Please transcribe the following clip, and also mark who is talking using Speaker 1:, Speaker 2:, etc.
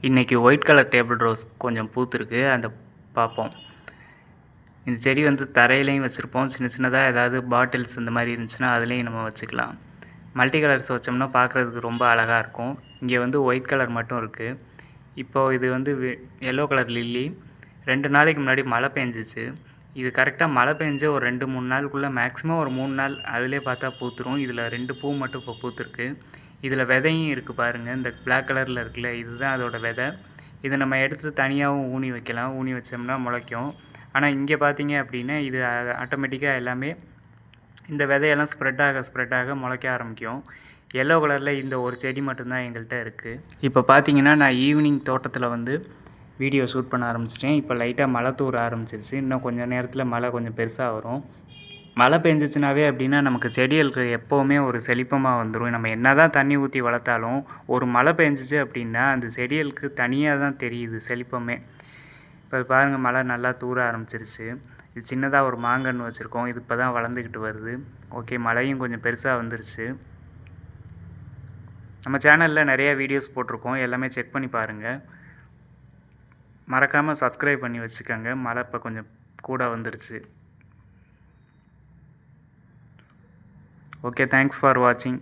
Speaker 1: இன்றைக்கி white colour table rose கொஞ்சம் பூத்துருக்கு, அதை பார்ப்போம். இந்த செடி வந்து தரையிலையும் வச்சுருப்போம், சின்ன சின்னதாக ஏதாவது பாட்டில்ஸ் இந்த மாதிரி இருந்துச்சுன்னா அதுலேயும் நம்ம வச்சுக்கலாம். மல்டி கலர்ஸ் வச்சோம்னா பார்க்குறதுக்கு ரொம்ப அழகாக இருக்கும். இங்கே வந்து ஒயிட் கலர் மட்டும் இருக்குது. இப்போது இது வந்து எல்லோ கலர் லில்லி. 2 நாளைக்கு முன்னாடி மழை பெஞ்சிச்சு. இது கரெக்டாக மழை பெஞ்சு ஒரு 2-3 நாளுக்குள்ளே, மேக்ஸிமம் ஒரு 3 நாள் அதிலே பார்த்தா பூத்துரும். இதில் 2 பூ மட்டும் இப்போ பூத்துருக்கு. இதில் விதையும் இருக்குது பாருங்கள், இந்த பிளாக் கலரில் இருக்குல்ல, இதுதான் அதோட விதை. இதை நம்ம எடுத்து தனியாகவும் ஊனி வைக்கலாம், ஊனி வச்சோம்னா முளைக்கும். ஆனால் இங்கே பார்த்தீங்க அப்படின்னா இது ஆட்டோமேட்டிக்காக எல்லாமே இந்த விதையெல்லாம் ஸ்ப்ரெட் ஆக முளைக்க ஆரம்பிக்கும். எல்லோ கலரில் இந்த ஒரு செடி மட்டும்தான் எங்கள்கிட்ட இருக்குது. இப்போ பார்த்தீங்கன்னா நான் ஈவினிங் தோட்டத்தில் வந்து வீடியோ ஷூட் பண்ண ஆரம்பிச்சிட்டேன். இப்போ லைட்டாக மழை தூர ஆரம்பிச்சிருச்சு. இன்னும் கொஞ்சம் நேரத்தில் மழை கொஞ்சம் பெருசாக வரும். மழை பெஞ்சிச்சுனாவே அப்படின்னா நமக்கு செடிகளுக்கு எப்போவுமே ஒரு செழிப்பமாக வந்துடும். நம்ம என்ன தான் தண்ணி ஊற்றி வளர்த்தாலும் ஒரு மழை பெஞ்சிச்சு அப்படின்னா அந்த செடிகளுக்கு தனியாக தான் தெரியுது செழிப்பமே. இப்போ பாருங்கள், மழை நல்லா தூர ஆரம்பிச்சிருச்சு. இது சின்னதாக ஒரு மாங்கன்று வச்சுருக்கோம், இது இப்போ தான் வளர்ந்துக்கிட்டு வருது. ஓகே, மழையும் கொஞ்சம் பெருசாக வந்துருச்சு. நம்ம சேனலில் நிறைய வீடியோஸ் போட்டிருக்கோம், எல்லாமே செக் பண்ணி பாருங்கள். மறக்காமல் சப்ஸ்கிரைப் பண்ணி வச்சுக்கோங்க. மழை இப்போ கொஞ்சம் கூட வந்துருச்சு. Okay, thanks for watching.